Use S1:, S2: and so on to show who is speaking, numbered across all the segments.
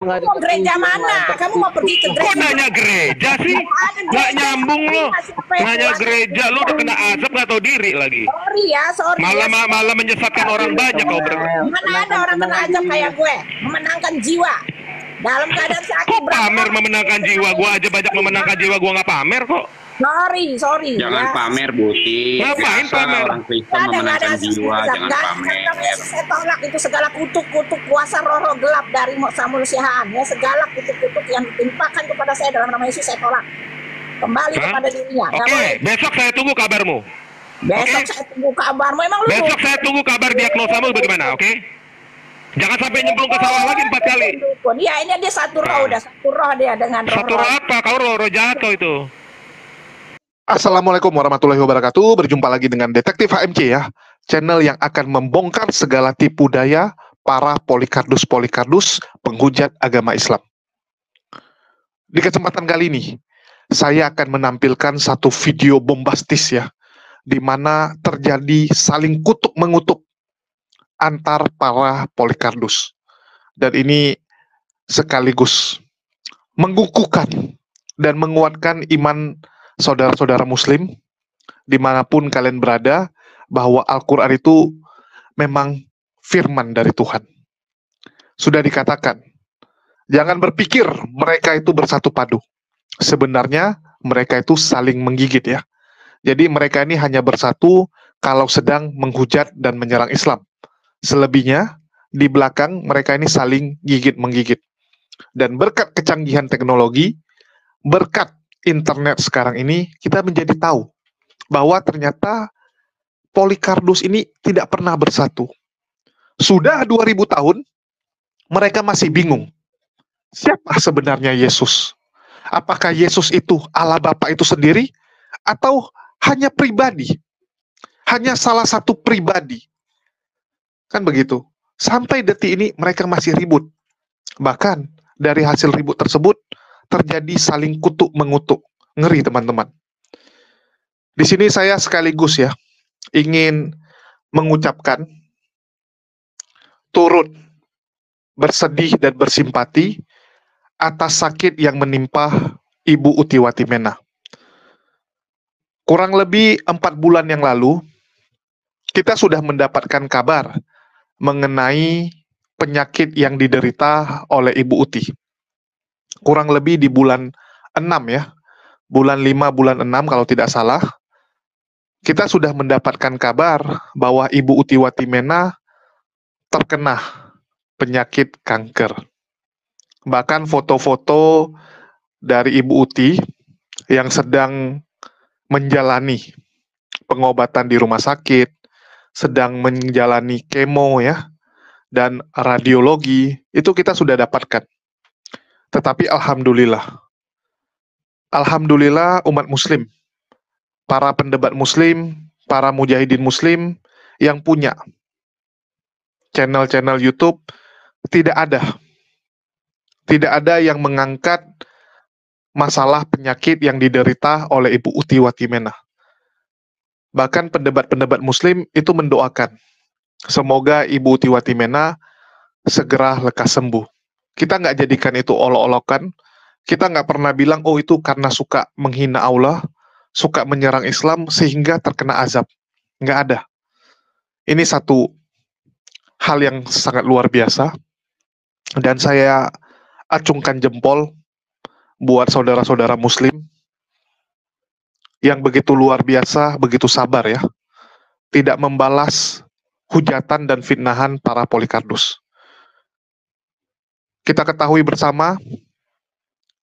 S1: nggak
S2: mau gereja
S1: dituju,
S2: mana?
S1: mantap.
S2: Kamu mau pergi ke
S3: Kok
S2: gereja?
S3: nanya gereja sih? Nggak nyambung lo. Nanya gereja, lo udah kena azab nggak tahu diri lagi.
S2: Sorry ya.
S3: Malah menyesatkan orang banyak kau
S2: Mana ada orang kena azab kayak gue, memenangkan jiwa dalam keadaan sakit.
S3: Kok pamer memenangkan jiwa? Gua aja banyak memenangkan jiwa, gua nggak pamer kok.
S2: Sorry.
S4: Jangan pamer, Buti.
S3: Ngapain
S4: Biasa
S3: pamer?
S4: orang Kristen memenangkan jiwa, jangan pamer.
S2: Saya tolak itu segala kutuk-kutuk kuasa roh gelap dari kemanusiaan, ya, segala kutuk-kutuk yang ditimpakan kepada saya dalam nama Yesus saya tolak kembali kepada dirinya.
S3: Oke, besok saya tunggu kabarmu.
S2: Besok saya tunggu kabarmu. Emang lu
S3: Besok saya tunggu kabar diagnosamu bagaimana, oke? Jangan sampai nyemplung ke sawah lagi 4 kali.
S2: Iya, ini dia satu roh, udah satu roh dia dengan roh.
S3: Satu roh apa? Kau roh jatuh itu.
S5: Assalamualaikum warahmatullahi wabarakatuh. Berjumpa lagi dengan Detektif HMC ya, channel yang akan membongkar segala tipu daya para polikardus penghujat agama Islam. Di kesempatan kali ini, saya akan menampilkan satu video bombastis ya, di mana terjadi saling kutuk-mengutuk antar para polikardus. Dan ini sekaligus mengukuhkan dan menguatkan iman saudara-saudara muslim dimanapun kalian berada, bahwa Al-Quran itu memang firman dari Tuhan. Sudah dikatakan, jangan berpikir mereka itu bersatu padu. Sebenarnya mereka itu saling menggigit ya. Jadi mereka ini hanya bersatu kalau sedang menghujat dan menyerang Islam. Selebihnya di belakang mereka ini saling gigit-menggigit. Dan berkat kecanggihan teknologi, berkat internet sekarang ini, kita menjadi tahu bahwa ternyata polikardus ini tidak pernah bersatu. Sudah 2000 tahun, mereka masih bingung. Siapa sebenarnya Yesus? Apakah Yesus itu Allah Bapa itu sendiri? Atau hanya pribadi? Hanya salah satu pribadi? Kan begitu. Sampai detik ini mereka masih ribut. Bahkan dari hasil ribut tersebut, terjadi saling kutuk-mengutuk. Ngeri teman-teman. Di sini saya sekaligus ya, ingin mengucapkan turut bersedih dan bersimpati atas sakit yang menimpa Ibu Uti Watimena. Kurang lebih 4 bulan yang lalu, kita sudah mendapatkan kabar mengenai penyakit yang diderita oleh Ibu Uti. Kurang lebih di bulan 6 ya, bulan 5, bulan 6 kalau tidak salah, kita sudah mendapatkan kabar bahwa Ibu Uti Watimena terkena penyakit kanker. Bahkan foto-foto dari Ibu Uti yang sedang menjalani pengobatan di rumah sakit, sedang menjalani kemo ya, dan radiologi, itu kita sudah dapatkan. Tetapi Alhamdulillah umat muslim, para pendebat muslim, para mujahidin muslim yang punya channel-channel YouTube, tidak ada yang mengangkat masalah penyakit yang diderita oleh Ibu Uti Watimena. Bahkan pendebat-pendebat muslim itu mendoakan, semoga Ibu Uti Watimena segera lekas sembuh. Kita nggak jadikan itu olok-olokan, kita nggak pernah bilang, oh itu karena suka menghina Allah, suka menyerang Islam, sehingga terkena azab. Nggak ada. Ini satu hal yang sangat luar biasa, dan saya acungkan jempol buat saudara-saudara muslim yang begitu luar biasa, begitu sabar ya, tidak membalas hujatan dan fitnahan para polikardus. Kita ketahui bersama,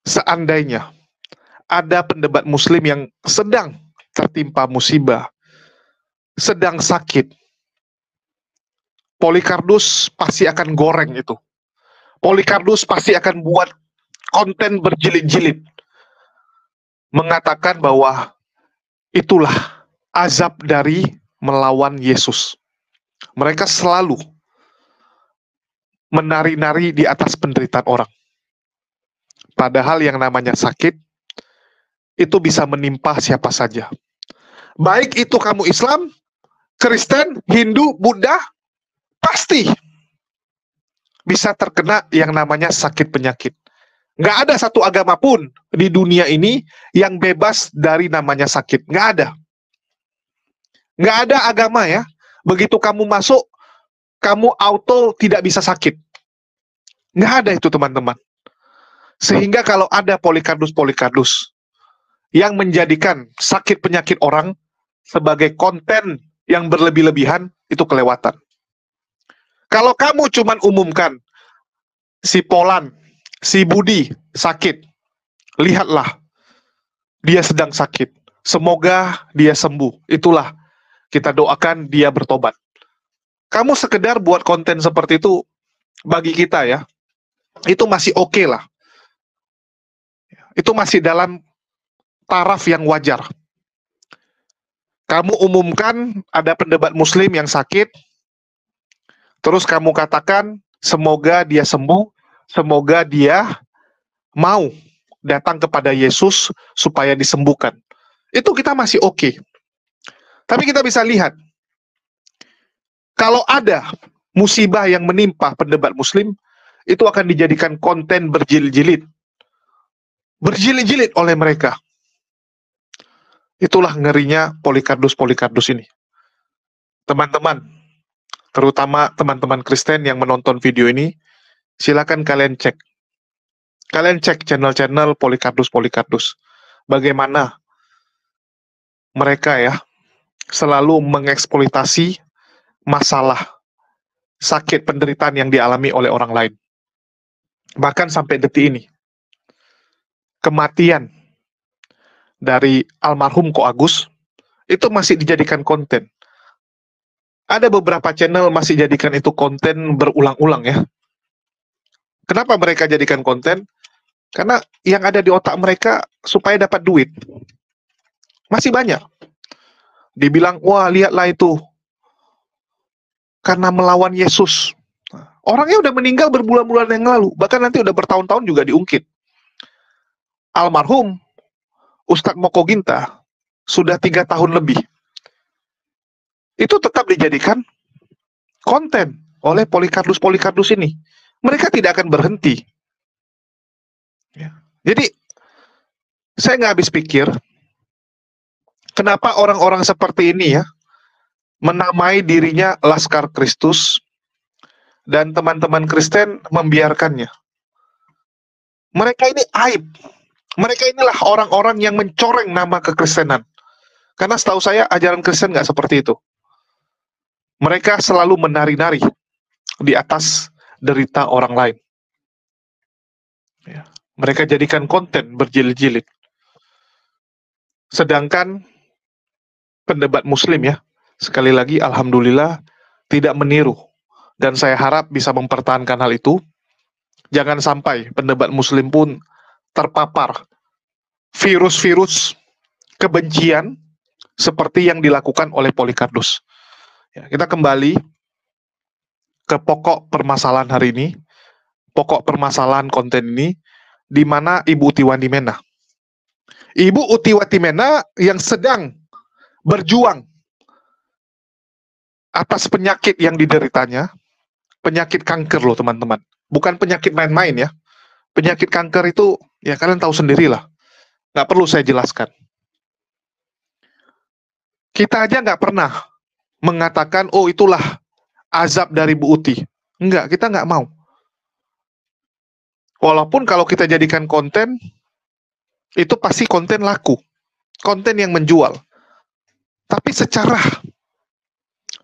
S5: seandainya ada pendebat muslim yang sedang tertimpa musibah, sedang sakit, polikardus pasti akan goreng itu. Polikardus pasti akan buat konten berjilid-jilid, mengatakan bahwa itulah azab dari melawan Yesus. Mereka selalu menari-nari di atas penderitaan orang. Padahal yang namanya sakit, itu bisa menimpa siapa saja. Baik itu kamu Islam, Kristen, Hindu, Buddha, pasti bisa terkena yang namanya sakit penyakit. Nggak ada satu agama pun di dunia ini yang bebas dari namanya sakit. Nggak ada. Nggak ada agama ya, begitu kamu masuk, kamu auto tidak bisa sakit. Nggak ada itu teman-teman. Sehingga kalau ada Polycarpus yang menjadikan sakit penyakit orang sebagai konten yang berlebih-lebihan, itu kelewatan. Kalau kamu cuman umumkan, si Polan, si Budi sakit, lihatlah, dia sedang sakit. Semoga dia sembuh. Itulah, kita doakan dia bertobat. Kamu sekedar buat konten seperti itu, bagi kita ya, itu masih oke lah. Itu masih dalam taraf yang wajar. Kamu umumkan ada pendebat muslim yang sakit, terus kamu katakan, semoga dia sembuh, semoga dia mau datang kepada Yesus supaya disembuhkan. Itu kita masih oke. Tapi kita bisa lihat, kalau ada musibah yang menimpa pendebat muslim, itu akan dijadikan konten berjilid-jilid. Berjilid-jilid oleh mereka. Itulah ngerinya Polycarpus ini. Teman-teman, terutama teman-teman Kristen yang menonton video ini, silakan kalian cek. Kalian cek channel-channel Polycarpus. Bagaimana mereka ya selalu mengeksploitasi masalah sakit penderitaan yang dialami oleh orang lain. Bahkan sampai detik ini, kematian dari almarhum Ko Agus itu masih dijadikan konten. Ada beberapa channel masih jadikan itu konten berulang-ulang ya. Kenapa mereka jadikan konten? Karena yang ada di otak mereka supaya dapat duit. Masih banyak. Dibilang, wah lihatlah itu, karena melawan Yesus. Orangnya udah meninggal berbulan-bulan yang lalu, bahkan nanti udah bertahun-tahun juga diungkit. Almarhum Ustadz Moko Ginta sudah 3 tahun lebih. Itu tetap dijadikan konten oleh Polycarpus ini. Mereka tidak akan berhenti. Ya. Jadi, saya nggak habis pikir, kenapa orang-orang seperti ini ya, menamai dirinya Laskar Kristus, dan teman-teman Kristen membiarkannya. Mereka ini aib. Mereka inilah orang-orang yang mencoreng nama kekristenan. Karena setahu saya ajaran Kristen nggak seperti itu. Mereka selalu menari-nari di atas derita orang lain. Ya. Mereka jadikan konten berjilid-jilid. Sedangkan pendebat muslim ya, sekali lagi alhamdulillah tidak meniru. Dan saya harap bisa mempertahankan hal itu. Jangan sampai pendebat muslim pun terpapar virus-virus kebencian seperti yang dilakukan oleh Polycarpus. Ya, kita kembali ke pokok permasalahan hari ini, pokok permasalahan konten ini, di mana Ibu Uti Wandimena. Ibu Uti Wandimena yang sedang berjuang atas penyakit yang dideritanya, penyakit kanker loh teman-teman. Bukan penyakit main-main ya. Penyakit kanker itu, ya kalian tahu sendirilah. Nggak perlu saya jelaskan. Kita aja nggak pernah mengatakan, oh itulah azab dari Bu Uti. Enggak, kita nggak mau. Walaupun kalau kita jadikan konten, itu pasti konten laku. Konten yang menjual. Tapi secara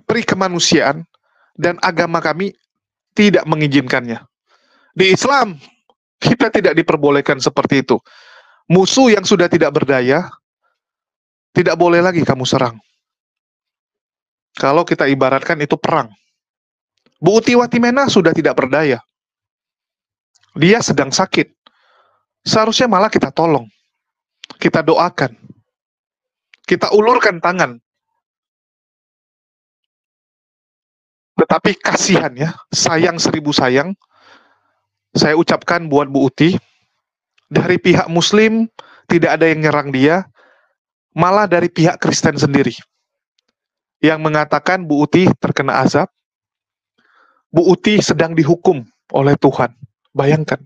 S5: perikemanusiaan dan agama kami tidak mengizinkannya. Di Islam, kita tidak diperbolehkan seperti itu. Musuh yang sudah tidak berdaya, tidak boleh lagi kamu serang. Kalau kita ibaratkan itu perang. Bu Uti Wandimena sudah tidak berdaya. Dia sedang sakit. Seharusnya malah kita tolong. Kita doakan. Kita ulurkan tangan. Tetapi kasihan ya, sayang 1000 sayang, saya ucapkan buat Bu Uti, dari pihak Muslim tidak ada yang nyerang dia, malah dari pihak Kristen sendiri yang mengatakan Bu Uti terkena azab, Bu Uti sedang dihukum oleh Tuhan. Bayangkan,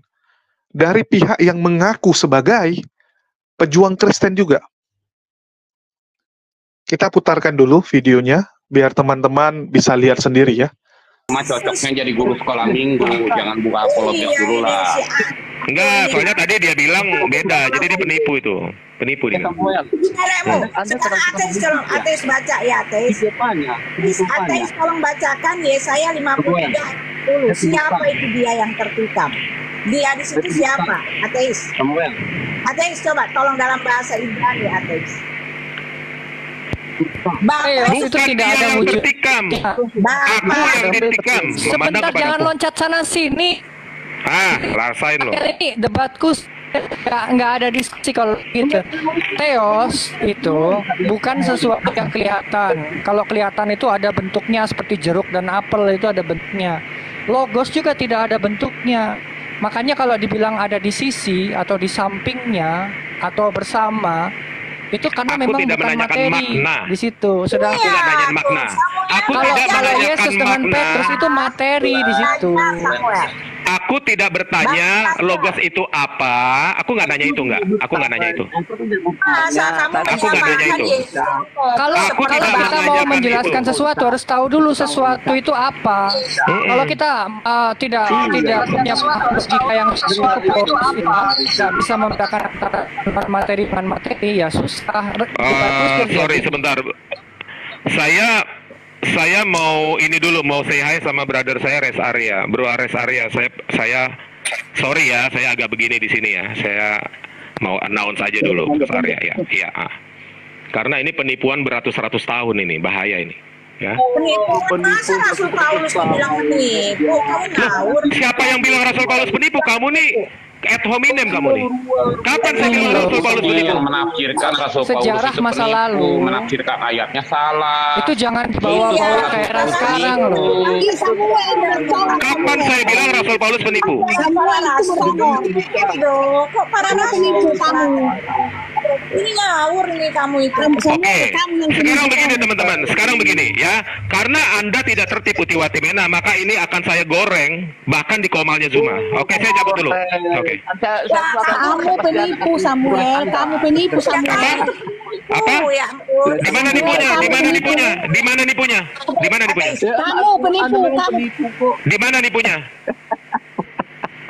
S5: dari pihak yang mengaku sebagai pejuang Kristen juga. Kita putarkan dulu videonya, biar teman-teman bisa lihat sendiri ya.
S4: Cuma cocoknya jadi guru sekolah minggu, jangan buka apologet dulu lah.
S3: Enggak, soalnya tadi dia bilang beda, jadi dia penipu itu. Penipu dia.
S2: Sekarang ateis baca ya, ateis. Ateis tolong bacakan Yesaya 53 dulu. Siapa itu dia yang tertikam? Dia di situ siapa? Ateis. Ateis coba tolong dalam bahasa Ibrani ateis.
S3: Bukan
S1: itu tidak
S3: dia
S1: ada
S3: yang
S1: wujud.
S3: tertikam. Aku yang ditikam.
S1: Sebentar, jangan loncat sana sini.
S3: Rasain lo.
S1: Ini debatku nggak ada diskusi kalau gitu. Theos itu bukan sesuatu yang kelihatan. Kalau kelihatan itu ada bentuknya seperti jeruk dan apel, itu ada bentuknya. Logos juga tidak ada bentuknya. Makanya kalau dibilang ada di sisi atau di sampingnya atau bersama, itu karena
S3: Aku
S1: memang
S3: tidak
S1: bukan
S3: menanyakan
S1: materi
S3: makna.
S1: di situ. Sedangkan
S3: Aku nggak nanya makna. Aku
S1: kalau
S3: tidak menanyakan
S1: Yesus dengan
S3: makna.
S1: Petrus itu materi di situ.
S3: Aku tidak bertanya logos itu apa. Aku nggak nanya itu nggak. Aku nggak nanya itu. Aku nggak nanya itu.
S1: Kalau
S3: Aku
S1: kalau
S3: tidak
S1: kita mau
S3: menanyakan
S1: menjelaskan
S3: itu.
S1: sesuatu harus tahu dulu sesuatu itu apa. Kalau kita tidak punya logika yang cukup tidak bisa membedakan antara materi dan materi, ya susah.
S3: Sorry sebentar. Saya mau ini dulu, mau say hi sama brother saya Res Arya, Bro Res Arya. Saya sorry ya, saya agak begini di sini ya. Saya mau announce aja dulu Res Arya ya. Iya. Karena ini penipuan beratus-ratus tahun ini, bahaya ini. Ya.
S2: Penipuan masa Rasul Paulus bilang menipu? Kamu ngawur.
S3: Siapa yang bilang Rasul Paulus penipu? Kamu nih ad hominem kamu nih. Kapan saya bilang Rasul Paulus
S4: Ini
S3: penipu?
S4: yang menafsirkan Rasul Paulus
S1: Sejarah
S4: itu
S1: masa
S4: penipu,
S1: lalu.
S4: menafsirkan ayatnya salah.
S1: Itu jangan dibawa-bawa ke era sekarang loh.
S3: Kapan saya bilang Rasul Paulus penipu?
S2: Kok para rasul kamu? Ini ngawur nih kamu itu.
S3: Oke, sekarang begini teman-teman, sekarang begini ya. Karena Anda tidak tertib Utiwatimena, maka ini akan saya goreng bahkan di komalnya Zuma. Oke, saya cabut dulu. Oke.
S6: Kamu penipu Samuel, kamu penipu Samuel.
S3: Apa?
S2: Ya,
S3: Di mana nipunya? Di mana nipunya? Di mana nipunya? Di mana nipunya?
S6: Kamu penipu, kamu.
S3: Di mana nipunya?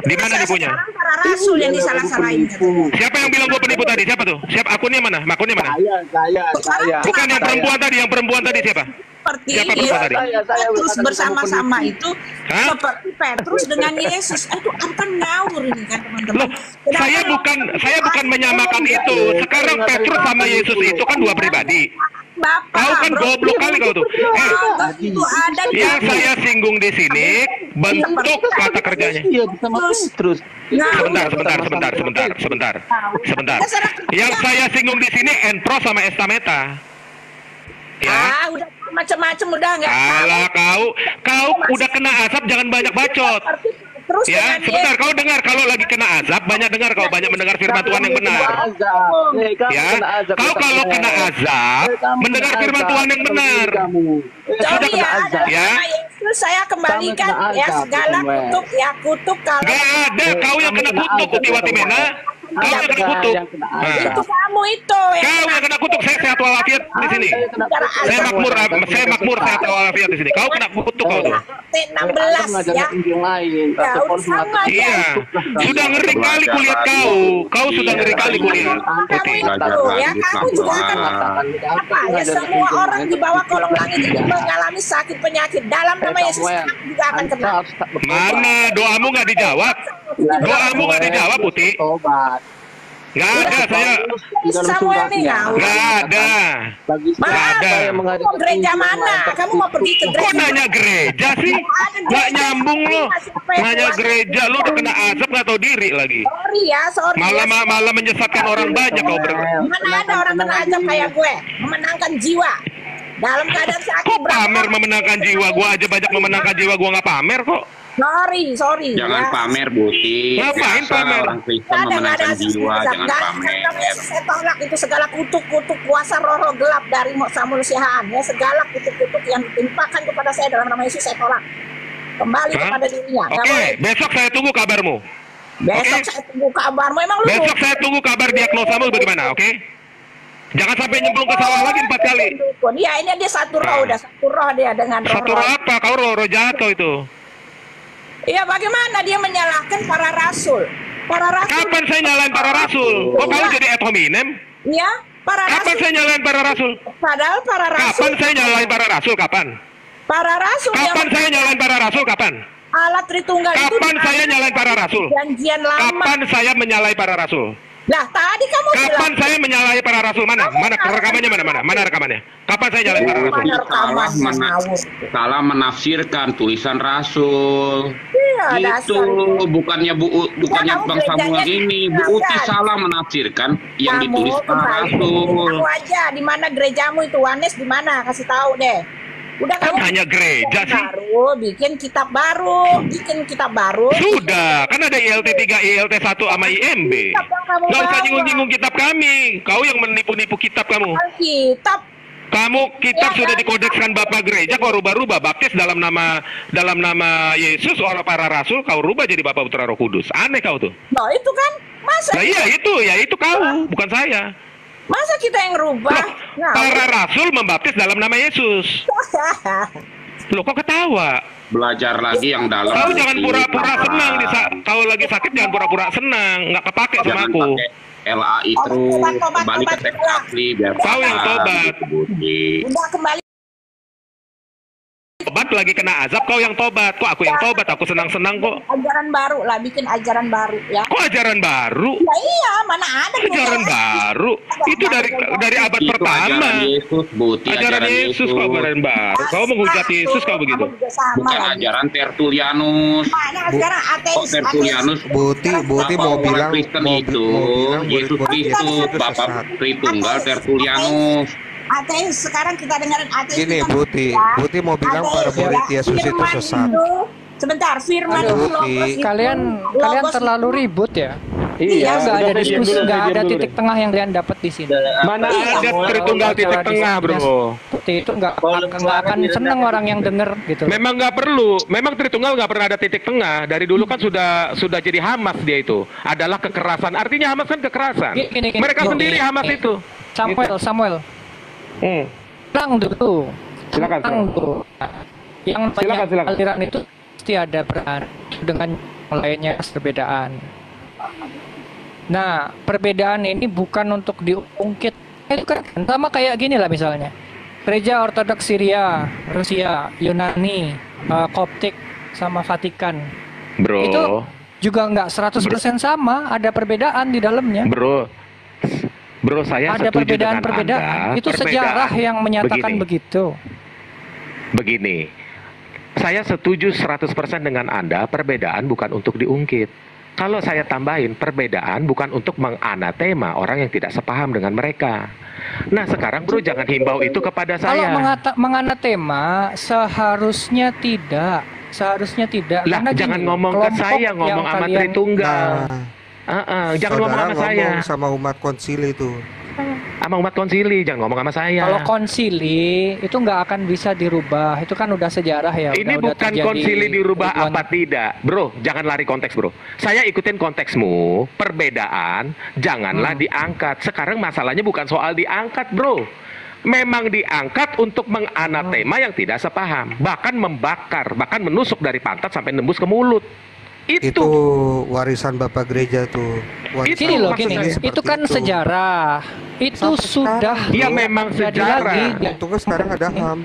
S3: Di mana nipunya?
S2: sekarang para rasul yang disalah-salahin.
S3: Siapa yang bilang gua penipu tadi? Siapa tuh? Siapa akunnya mana? Akunnya mana?
S6: Saya.
S3: Bukan yang perempuan tadi, yang perempuan tadi siapa?
S2: Seperti
S3: Siapa perempuan tadi?
S2: Petrus bersama-sama itu
S3: Hah?
S2: seperti Petrus dengan Yesus. Itu akan ngawur ini kan teman-teman.
S3: Loh, saya bukan menyamakan itu. Sekarang Petrus sama Yesus itu kan dua pribadi.
S2: Bapak,
S3: Kau kan goblok kali kau tuh.
S2: itu ada di
S3: Yang saya singgung di sini bentuk kata kerjanya.
S6: Iya, bisa terus.
S3: Sebentar. Yang saya singgung di sini Enpro sama Estameta. Ya.
S2: udah macam-macam udah nggak.
S3: Alah kau udah kena asap, jangan banyak bacot.
S2: Terus
S3: Ya,
S2: dengan
S3: sebentar, kau dengar kalau lagi kena azab, banyak mendengar firman Tuhan yang benar. Ya, kau kalau kena azab, mendengar firman Tuhan yang benar.
S2: Sorry ya,
S3: Ya.
S2: nama Yesus saya kembalikan ya segala kutuk kalau
S3: Gak ada, kau yang kena kutuk Utiwatimena. Kau yang kena kutuk. Nah,
S2: itu kamu itu
S3: kau yang kena kutuk, saya sehat walafiat di sini. Saya makmur sehat walafiat di sini. Kau kena kutuk kau tuh.
S2: 16 ya. Ya, udah sama
S3: Iya, sudah ngeri kali kulihat kau. Kau sudah ngeri kali kulihat.
S2: Kamu itu ya, kamu juga akan apa ya, semua orang di bawah kolong langit ini mengalami sakit penyakit. Dalam nama Yesus kamu juga akan kena.
S3: Mana doamu nggak dijawab? Doamu nggak dijawab, Putih. Nggak ada, saya
S2: Samuel nih ngawur.
S3: nggak ada.
S2: Mana? Mau gereja mana? Kamu mau pergi ke
S3: Kok
S2: gereja?
S3: nanya gereja sih? Nggak nyambung lo. Nanya gereja, lo udah kena azab nggak tahu diri lagi.
S2: Sorry ya, sorry.
S3: Malah menyesatkan orang banyak kau
S2: Mana ada orang kena azab kayak gue? Memenangkan jiwa. Dalam keadaan sakit
S3: Kok pamer memenangkan jiwa? Gua aja banyak memenangkan jiwa, gua nggak pamer kok.
S2: Sorry.
S4: Jangan pamer, Buti.
S3: Ngapain
S4: Biasa
S3: pamer?
S4: orang Kristen memenangkan jiwa, jangan pamer.
S2: Saya tolak itu segala kutuk-kutuk kuasa roh gelap dari kemanusiaan ya, segala kutuk-kutuk yang ditimpakan kepada saya dalam nama Yesus saya tolak. Kembali
S3: Hah?
S2: kepada dirinya. Nggak
S3: Oke,
S2: boleh.
S3: besok saya tunggu kabarmu.
S2: Besok
S3: Oke.
S2: saya tunggu kabarmu. Emang lu
S3: Besok saya tunggu kabar diagnosamu bagaimana, oke? Jangan sampai nyemplung ke sawah lagi 4 kali.
S2: Dukun. Iya, ini dia satu roh,
S3: Nah.
S2: udah satu roh dia dengan
S3: Satu
S2: roh-roh.
S3: roh apa? Kau roh jahat kau itu.
S2: Iya, bagaimana dia menyalahkan para rasul? Para rasul.
S3: Kapan saya nyalain para rasul? Kok kau jadi ad hominem?
S2: Iya, para
S3: Kapan
S2: rasul.
S3: saya nyalain para rasul?
S2: Padahal para rasul.
S3: Kapan saya nyalain para rasul? Kapan?
S2: Para rasul yang
S3: Kapan saya nyalain para rasul? Kapan?
S2: alat Tritunggal itu
S3: Kapan saya nyalain para rasul?
S2: janjian lama.
S3: Kapan saya menyalahi para rasul?
S2: Lah, tadi kamu
S3: Kapan
S2: bilang
S3: saya menyalahi para rasul? Mana? Mana rekamannya mana? Mana rekamannya? Kapan saya nyalahi para rasul?
S2: mana rekaman ngawur.
S4: Salah menafsirkan tulisan Rasul.
S2: Iya,
S4: Itu
S2: dasar.
S4: bukannya bukannya
S2: kamu
S4: Bang Samuel
S2: gerejanya
S4: ini, Bu Uti
S2: enggak.
S4: salah menafsirkan yang
S2: Kamu
S4: ditulis
S2: kembali
S4: Rasul.
S2: tahu aja di mana gerejamu itu, Wanes di mana, kasih tahu deh. Udah
S3: Kan
S2: kamu
S3: hanya gereja sih.
S2: bikin kitab baru,
S3: Sudah, kan ada ILT 3, ILT 1 sama IMB.
S2: Kitab yang kamu
S3: Gak usah
S2: bawa.
S3: nyinggung-nyinggung kitab kami. Kau yang menipu-nipu kitab kamu.
S2: Kitab.
S3: Kamu kitab
S2: Ya,
S3: sudah
S2: kan?
S3: dikodekskan Bapak Gereja, kau rubah-rubah baptis dalam nama Yesus orang para rasul, kau rubah jadi Bapak Putra Roh Kudus. Aneh kau tuh.
S2: Nah, itu kan masa
S3: Nah iya itu kau, bukan saya.
S2: masa kita yang rubah?
S3: Loh,
S2: Nah,
S3: para rasul membaptis dalam nama Yesus. Loh kok ketawa?
S4: Belajar lagi yang dalam.
S3: Kau jangan
S4: Bukti,
S3: pura-pura
S4: Bapak.
S3: senang kalau lagi sakit jangan pura-pura senang, nggak kepake sama
S4: Jangan
S3: aku.
S4: pakai LAI terus, kembali ke teks asli biar
S3: Kau yang tobat.
S4: Budi.
S2: udah kembali.
S3: Tobat lagi kena azab, kau yang tobat. Kok aku yang tobat? Aku senang-senang kok.
S2: Ajaran baru lah, bikin ajaran baru ya.
S3: Kok ajaran baru?
S2: Ya iya, mana ada
S3: Ajaran
S2: gereja
S3: baru? Itu dari abad
S4: Itu
S3: pertama.
S4: ajaran Yesus, Budi,
S3: Ajaran Yesus kok ajaran baru. Kau menghujat Yesus kau begitu.
S2: Kamu juga sama
S4: bukan
S2: lagi.
S4: ajaran Tertulianus.
S2: Mana sekarang
S4: Kok
S2: ateis,
S4: Tertulianus
S7: Buti
S4: Bapak
S7: mau
S4: orang
S7: bilang
S4: Kristen
S7: mau
S4: itu
S7: bilang
S4: Yesus
S7: murid-murid
S4: Kristus,
S7: Yesus itu
S4: Bapak
S7: sesat.
S4: Tritunggal Tertulianus.
S2: ateis. Sekarang kita dengerin ateis.
S7: Gini
S2: itu kan
S7: Buti,
S2: ya.
S7: Buti mau bilang para
S2: Ateis,
S7: murid
S2: ya.
S7: Yesus itu
S2: Firman
S7: sesat.
S2: Sebentar, firman
S1: Aduh,
S2: itu
S7: Buti.
S2: logos itu.
S1: Kalian
S2: Logos
S1: terlalu
S2: itu-
S1: ribut ya.
S2: Iya,
S1: Nggak ada
S8: udah,
S1: diskusi,
S8: diam dulu,
S1: nggak
S8: diam
S1: ada
S8: dulu
S1: titik
S8: deh.
S1: tengah yang kalian dapat di sini.
S8: Mana
S2: Iya.
S8: ada
S3: Tritunggal titik tengah, bro.
S1: Seperti itu nggak akan seneng orang yang denger gitu.
S3: Memang nggak perlu. Memang Tritunggal nggak pernah ada titik tengah. Dari dulu kan sudah jadi Hamas dia itu. Adalah kekerasan. Artinya Hamas kan kekerasan.
S1: Gini.
S3: Mereka
S1: Gini.
S3: sendiri Hamas itu.
S1: Samuel,
S3: Hmm.
S1: tenang dulu.
S3: Silakan,
S1: Tenang dulu. Yang banyak
S3: Silakan.
S1: aliran itu pasti ada peran dengan yang lainnya perbedaan. Nah, perbedaan ini bukan untuk diungkit. Itu kan sama kayak gini lah misalnya. Gereja Ortodoks Syria, Rusia, Yunani, Koptik, sama Vatikan.
S3: Bro.
S1: Itu juga nggak 100% sama, ada perbedaan di dalamnya.
S3: Bro, saya
S1: Ada
S3: setuju dengan
S1: perbedaan-perbedaan.
S3: Anda.
S1: Itu sejarah yang menyatakan
S3: Begini.
S1: begitu.
S3: Begini, saya setuju 100% dengan Anda, perbedaan bukan untuk diungkit. Kalau saya tambahin, perbedaan bukan untuk menganatema orang yang tidak sepaham dengan mereka. Nah, sekarang bro, jangan himbau itu kepada
S1: Kalau
S3: saya.
S1: menganatema, seharusnya tidak. Seharusnya tidak.
S3: Lah,
S1: Karena
S3: jangan
S1: gini,
S3: ngomong ke
S1: kelompok
S3: saya,
S1: yang
S3: ngomong sama
S1: kalian-
S3: Tritunggal. Jangan ngomong
S7: Saudara
S3: sama saya.
S7: ngomong sama umat konsili itu.
S3: Sama umat konsili, jangan ngomong sama saya.
S1: Kalau konsili itu nggak akan bisa dirubah. Itu kan udah sejarah ya.
S3: Ini
S1: udah
S3: bukan
S1: terjadi
S3: konsili dirubah
S1: ribuan-
S3: apa tidak, bro. Jangan lari konteks, bro. Saya ikutin konteksmu. Perbedaan janganlah diangkat. Sekarang masalahnya bukan soal diangkat, bro. Memang diangkat untuk menganatema yang tidak sepaham, bahkan membakar, bahkan menusuk dari pantat sampai nembus ke mulut.
S7: Itu warisan Bapak Gereja tuh. Warisan
S1: Gini loh,
S3: maksud
S1: gini.
S3: saya
S1: Itu kan sejarah. Itu
S7: Sampai
S1: sudah
S3: Ya memang
S1: jadi
S3: sejarah.
S1: lagi.
S7: Untungnya sekarang ada HAM.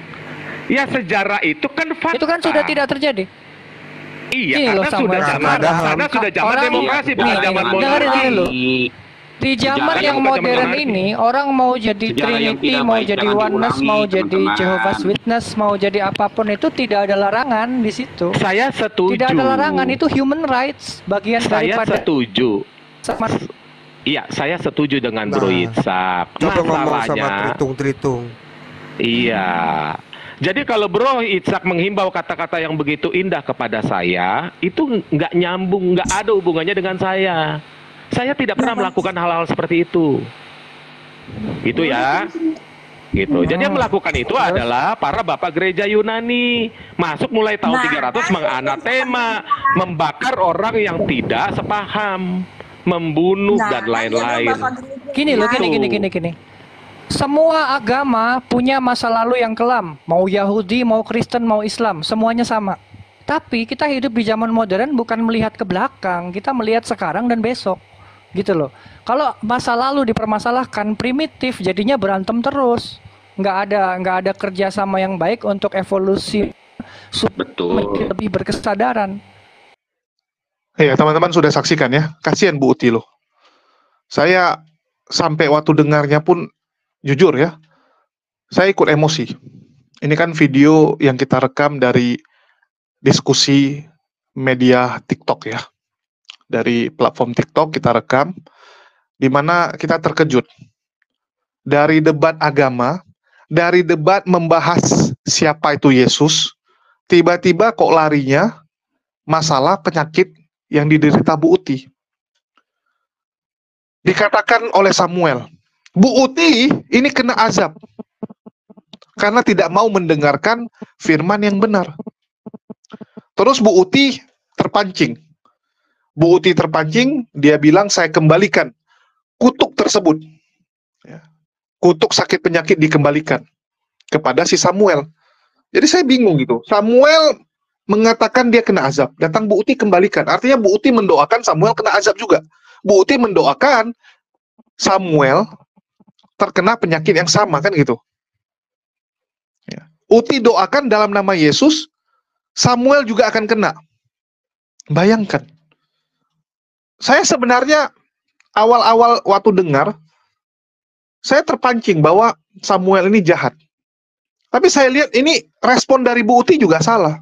S3: Ya sejarah itu kan fakta.
S1: Itu kan sudah tidak terjadi.
S3: Iya,
S1: Gini loh,
S3: karena
S1: Samuel.
S3: sudah zaman,
S7: Ada
S3: karena sudah zaman
S1: Orang-
S3: demokrasi, bukan
S1: Nih,
S3: zaman
S1: dengerin
S3: monarki.
S1: dulu. Di zaman
S4: Sejarah
S1: yang
S3: bukan zaman
S1: modern
S3: monarki.
S1: ini, orang mau jadi
S4: Sejarah yang
S1: Trinity,
S4: tidak
S1: mau
S4: baik
S1: jadi
S4: jangan
S1: Oneness,
S4: diulangi,
S1: mau jadi
S4: teman-teman.
S1: Jehovah's Witness, mau jadi apapun itu tidak ada larangan di situ.
S3: Saya setuju.
S1: Tidak ada larangan, itu human rights, bagian
S3: Saya
S1: daripada
S3: setuju.
S1: sama.
S3: Iya, saya setuju dengan Bro
S7: Nah,
S3: Itzak.
S7: Coba ngomong sama
S3: Masalahnya,
S7: Tritung-Tritung.
S3: iya. Jadi kalau Bro Itzak menghimbau kata-kata yang begitu indah kepada saya, itu nggak nyambung, nggak ada hubungannya dengan saya. Saya tidak pernah melakukan hal-hal seperti itu. Itu ya. gitu. Jadi yang melakukan itu adalah para bapak gereja Yunani. Masuk mulai tahun 300 menganatema, membakar orang yang tidak sepaham, membunuh dan lain-lain.
S1: Gini loh, gini. Semua agama punya masa lalu yang kelam. Mau Yahudi, mau Kristen, mau Islam, semuanya sama. Tapi kita hidup di zaman modern bukan melihat ke belakang, kita melihat sekarang dan besok. Gitu loh. Kalau masa lalu dipermasalahkan, primitif, jadinya berantem terus. Nggak ada kerjasama yang baik untuk evolusi
S3: Betul.
S1: lebih berkesadaran.
S5: Ya, teman-teman sudah saksikan ya. Kasihan Bu Uti loh. Saya sampai waktu dengarnya pun jujur ya, saya ikut emosi. Ini kan video yang kita rekam dari diskusi media TikTok ya. Dari platform TikTok kita rekam, di mana kita terkejut. Dari debat agama, dari debat membahas siapa itu Yesus, tiba-tiba kok larinya masalah penyakit yang diderita Bu Uti. Dikatakan oleh Samuel, Bu Uti ini kena azab karena tidak mau mendengarkan firman yang benar. Terus Bu Uti terpancing. Bu Uti terpancing, dia bilang saya kembalikan kutuk tersebut. Ya. Kutuk sakit penyakit dikembalikan kepada si Samuel. Jadi saya bingung gitu. Samuel mengatakan dia kena azab. Datang Bu Uti kembalikan. Artinya Bu Uti mendoakan Samuel kena azab juga. Bu Uti mendoakan Samuel terkena penyakit yang sama kan gitu. Ya. Uti doakan dalam nama Yesus, Samuel juga akan kena. Bayangkan. Saya sebenarnya awal-awal waktu dengar, saya terpancing bahwa Samuel ini jahat. Tapi saya lihat ini respon dari Bu Uti juga salah.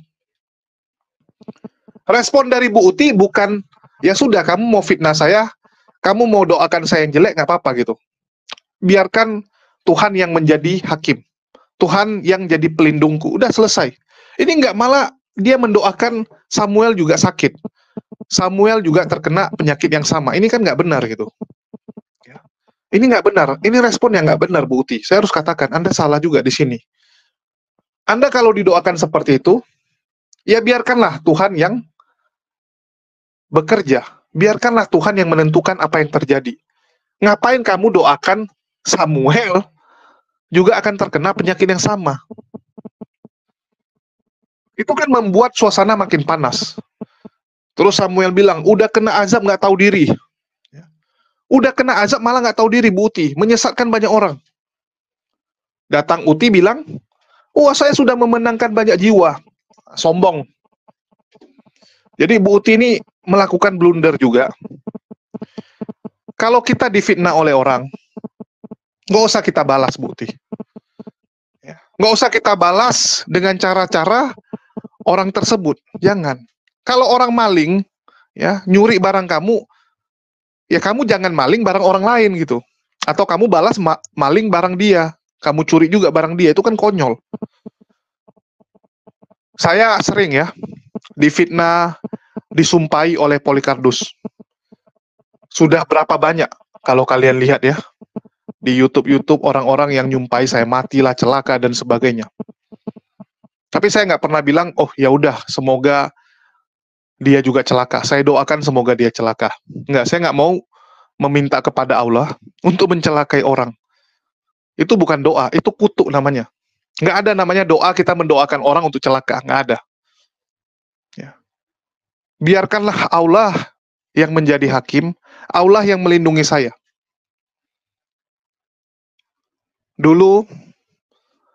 S5: Respon dari Bu Uti bukan, ya sudah kamu mau fitnah saya, kamu mau doakan saya yang jelek, nggak apa-apa gitu. Biarkan Tuhan yang menjadi hakim. Tuhan yang jadi pelindungku. Udah selesai. Ini nggak, malah dia mendoakan Samuel juga sakit. Samuel juga terkena penyakit yang sama. Ini kan nggak benar gitu. Ya. Ini nggak benar. Ini respon yang nggak benar Bu Uti. Saya harus katakan, Anda salah juga di sini. Anda kalau didoakan seperti itu, ya biarkanlah Tuhan yang bekerja. Biarkanlah Tuhan yang menentukan apa yang terjadi. Ngapain kamu doakan Samuel juga akan terkena penyakit yang sama? Itu kan membuat suasana makin panas. Terus Samuel bilang, udah kena azab nggak tahu diri. Udah kena azab malah nggak tahu diri Bu Uti, menyesatkan banyak orang. Datang Uti bilang, wah saya sudah memenangkan banyak jiwa. Sombong. Jadi Bu Uti ini melakukan blunder juga. Kalau kita difitnah oleh orang, nggak usah kita balas Bu Uti. Nggak usah kita balas dengan cara-cara orang tersebut. Jangan. Kalau orang maling, ya nyuri barang kamu, ya kamu jangan maling barang orang lain gitu. Atau kamu balas maling barang dia, kamu curi juga barang dia, itu kan konyol. Saya sering ya difitnah, disumpahi oleh Polycartus. Sudah berapa banyak kalau kalian lihat ya di YouTube orang-orang yang nyumpahi saya matilah, celaka dan sebagainya. Tapi saya nggak pernah bilang, oh ya udah semoga dia juga celaka. Saya doakan semoga dia celaka. Enggak, saya nggak mau meminta kepada Allah untuk mencelakai orang. Itu bukan doa, itu kutuk namanya. Nggak ada namanya doa kita mendoakan orang untuk celaka, nggak ada. Ya. Biarkanlah Allah yang menjadi hakim, Allah yang melindungi saya. Dulu,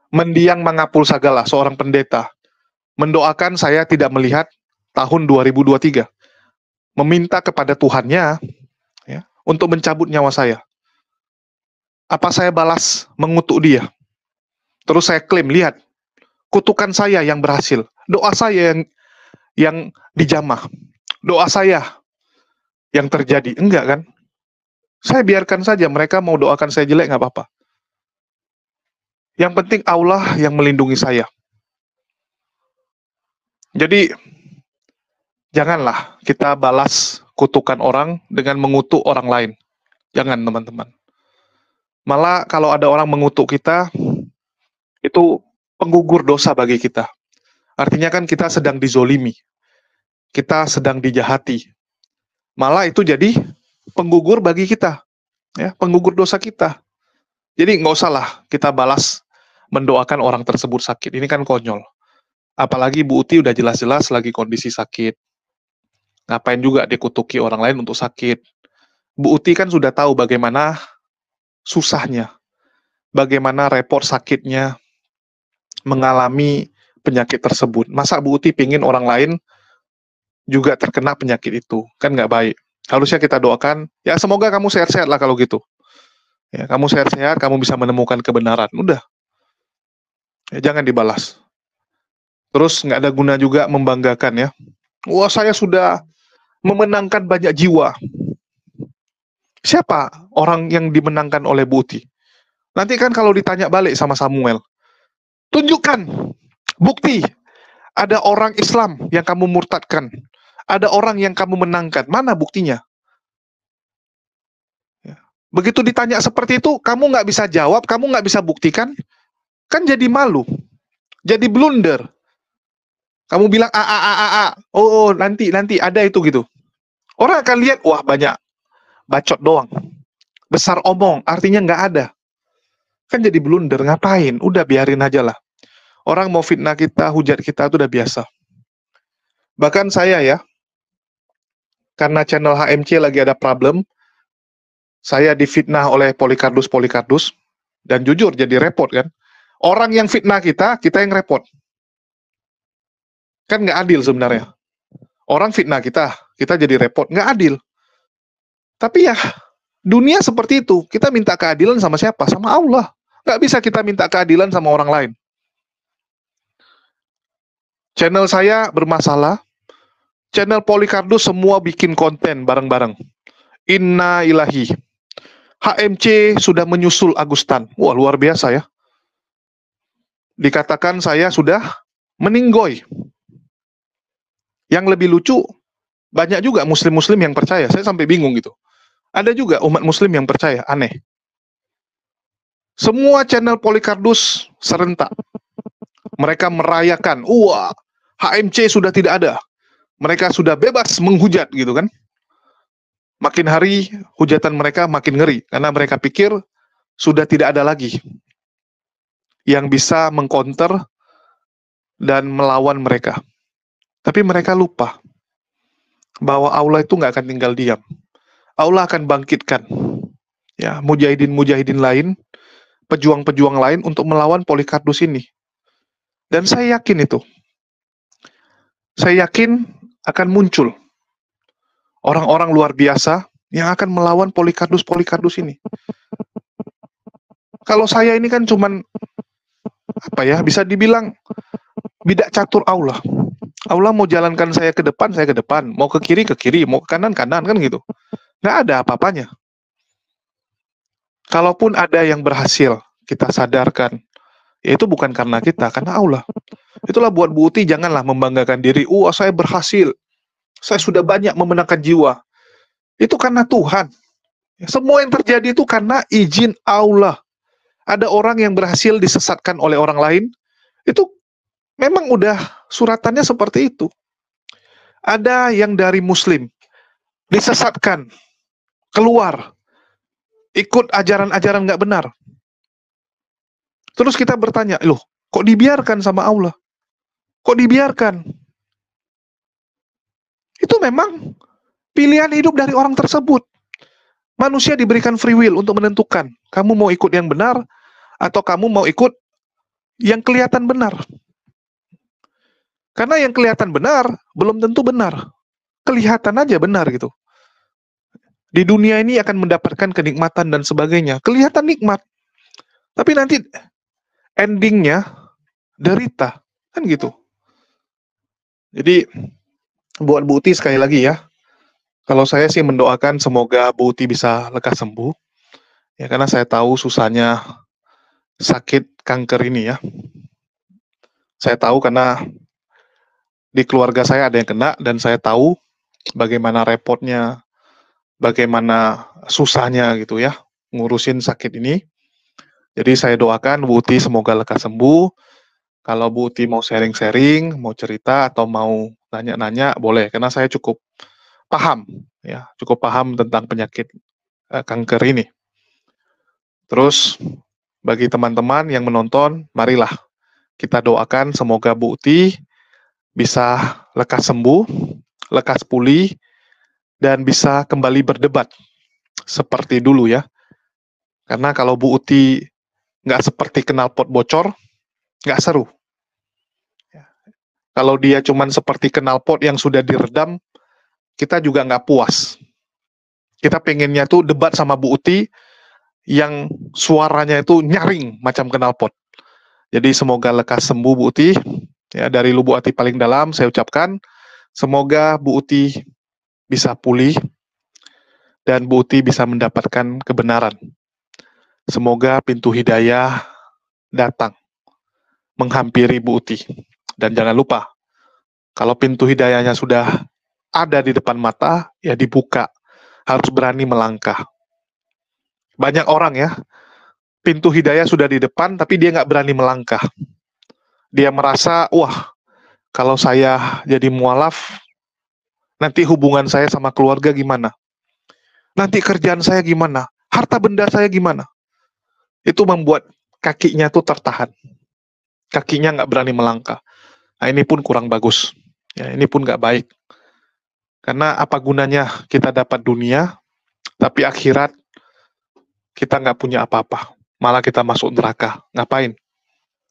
S5: mendiang mengapul sagala, seorang pendeta, mendoakan saya tidak melihat tahun 2023. Meminta kepada Tuhannya ya, untuk mencabut nyawa saya. Apa saya balas mengutuk dia? Terus saya klaim, lihat, kutukan saya yang berhasil. Doa saya yang dijamah. Doa saya yang terjadi. Enggak kan? Saya biarkan saja, mereka mau doakan saya jelek, nggak apa-apa. Yang penting Allah yang melindungi saya. Jadi, janganlah kita balas kutukan orang dengan mengutuk orang lain. Jangan teman-teman. Malah kalau ada orang mengutuk kita, Itu penggugur dosa bagi kita. Artinya kan kita sedang dizolimi, kita sedang dijahati. Malah itu jadi penggugur bagi kita, ya, penggugur dosa kita. Jadi nggak usah lah kita balas mendoakan orang tersebut sakit. Ini kan konyol. Apalagi Bu Uti udah jelas-jelas lagi kondisi sakit. Ngapain juga dikutuki orang lain untuk sakit. Bu Uti kan sudah tahu bagaimana susahnya, bagaimana repot sakitnya mengalami penyakit tersebut. Masa Bu Uti pingin orang lain juga terkena penyakit itu? Kan nggak baik. Harusnya kita doakan, ya semoga kamu sehat-sehat lah kalau gitu. Ya, kamu sehat-sehat, kamu bisa menemukan kebenaran. Udah. Ya, jangan dibalas. Terus nggak ada guna juga membanggakan ya. Wah, saya sudah memenangkan banyak jiwa. Siapa orang yang dimenangkan oleh Bu Uti? Nanti kan kalau ditanya balik sama Samuel, tunjukkan bukti ada orang Islam yang kamu murtadkan, ada orang yang kamu menangkan. Mana buktinya? Ya. Begitu ditanya seperti itu, kamu nggak bisa jawab, kamu nggak bisa buktikan, kan jadi malu, jadi blunder. Kamu bilang oh nanti ada itu gitu. Orang akan lihat, wah banyak bacot doang, besar omong, artinya nggak ada. Kan jadi blunder, ngapain? Udah biarin aja lah. Orang mau fitnah kita, hujat kita itu udah biasa. Bahkan saya ya, karena channel HMC lagi ada problem, saya difitnah oleh Polycardus, dan jujur jadi repot kan. Orang yang fitnah kita yang repot. Kan nggak adil sebenarnya. Orang fitnah kita jadi repot, nggak adil. Tapi ya, dunia seperti itu. Kita minta keadilan sama siapa? Sama Allah. Nggak bisa kita minta keadilan sama orang lain. Channel saya bermasalah. Channel Polycardus semua bikin konten bareng-bareng. Inna ilahi. HMC sudah menyusul Agustan. Wah, luar biasa ya. Dikatakan saya sudah meninggoy. Yang lebih lucu, banyak juga muslim-muslim yang percaya. Saya sampai bingung gitu. Ada juga umat muslim yang percaya, aneh. Semua channel Polycardus serentak. Mereka merayakan, wah, HMC sudah tidak ada. Mereka sudah bebas menghujat gitu kan. Makin hari hujatan mereka makin ngeri karena mereka pikir sudah tidak ada lagi yang bisa mengcounter dan melawan mereka. Tapi mereka lupa bahwa Allah itu nggak akan tinggal diam. Allah akan bangkitkan ya mujahidin-mujahidin lain, pejuang-pejuang lain untuk melawan Polycardus ini. Dan saya yakin itu. Saya yakin akan muncul orang-orang luar biasa yang akan melawan Polycardus ini. Kalau saya ini kan cuman apa ya, bisa dibilang bidak catur Allah. Allah mau jalankan saya ke depan, mau ke kiri, mau ke kanan kan gitu. Nggak ada apa-apanya. Kalaupun ada yang berhasil, kita sadarkan, ya itu bukan karena kita, karena Allah. Itulah buat Bu Uti, janganlah membanggakan diri, saya berhasil, saya sudah banyak memenangkan jiwa. Itu karena Tuhan. Semua yang terjadi itu karena izin Allah. Ada orang yang berhasil disesatkan oleh orang lain, itu memang udah suratannya seperti itu. Ada yang dari Muslim disesatkan, keluar, ikut ajaran-ajaran nggak benar. Terus kita bertanya, loh, kok dibiarkan sama Allah? Kok dibiarkan? Itu memang pilihan hidup dari orang tersebut. Manusia diberikan free will untuk menentukan, kamu mau ikut yang benar, atau kamu mau ikut yang kelihatan benar. Karena yang kelihatan benar, belum tentu benar. Kelihatan aja benar gitu. Di dunia ini akan mendapatkan kenikmatan dan sebagainya. Kelihatan nikmat. Tapi nanti endingnya derita. Kan gitu. Jadi, buat Bu Uti sekali lagi ya. Kalau saya sih mendoakan semoga Bu Uti bisa lekas sembuh. Ya, karena saya tahu susahnya sakit kanker ini ya. Saya tahu karena di keluarga saya ada yang kena, dan saya tahu bagaimana repotnya, bagaimana susahnya gitu ya, ngurusin sakit ini. Jadi saya doakan Bu Uti semoga lekas sembuh. Kalau Bu Uti mau sharing-sharing, mau cerita atau mau nanya-nanya boleh, karena saya cukup paham ya, cukup paham tentang penyakit kanker ini. Terus bagi teman-teman yang menonton, marilah kita doakan semoga Bu Uti bisa lekas sembuh, lekas pulih, dan bisa kembali berdebat seperti dulu ya. Karena kalau Bu Uti nggak seperti knalpot bocor, nggak seru. Kalau dia cuman seperti knalpot yang sudah diredam, kita juga nggak puas. Kita pengennya tuh debat sama Bu Uti yang suaranya itu nyaring macam knalpot. Jadi semoga lekas sembuh Bu Uti. Ya, dari lubuk hati paling dalam saya ucapkan semoga Bu Uti bisa pulih dan Bu Uti bisa mendapatkan kebenaran. Semoga pintu hidayah datang menghampiri Bu Uti. Dan jangan lupa, kalau pintu hidayahnya sudah ada di depan mata, ya dibuka. Harus berani melangkah. Banyak orang ya, pintu hidayah sudah di depan, tapi dia nggak berani melangkah. Dia merasa, wah, kalau saya jadi mualaf, nanti hubungan saya sama keluarga gimana? Nanti kerjaan saya gimana? Harta benda saya gimana? Itu membuat kakinya tuh tertahan. Kakinya nggak berani melangkah. Nah, ini pun kurang bagus. Ya, ini pun nggak baik. Karena apa gunanya kita dapat dunia, tapi akhirat kita nggak punya apa-apa. Malah kita masuk neraka. Ngapain?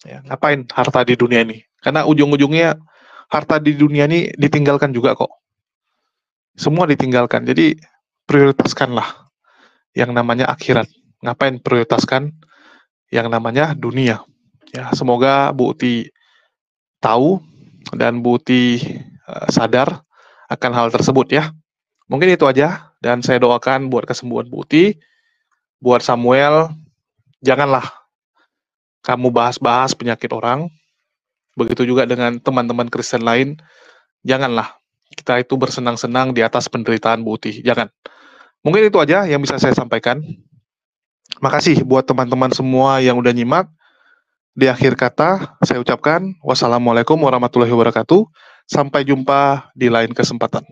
S5: Ya, ngapain harta di dunia ini? Karena ujung-ujungnya harta di dunia ini ditinggalkan juga kok. Semua ditinggalkan. Jadi prioritaskanlah yang namanya akhirat. Ngapain prioritaskan yang namanya dunia? Ya, semoga Bu Uti tahu dan Bu Uti sadar akan hal tersebut ya. Mungkin itu aja dan saya doakan buat kesembuhan Bu Uti. Buat Samuel, janganlah kamu bahas-bahas penyakit orang. Begitu juga dengan teman-teman Kristen lain, janganlah kita itu bersenang-senang di atas penderitaan Bu Uti. Jangan. Mungkin itu aja yang bisa saya sampaikan. Makasih buat teman-teman semua yang udah nyimak. Di akhir kata, saya ucapkan wassalamualaikum warahmatullahi wabarakatuh. Sampai jumpa di lain kesempatan.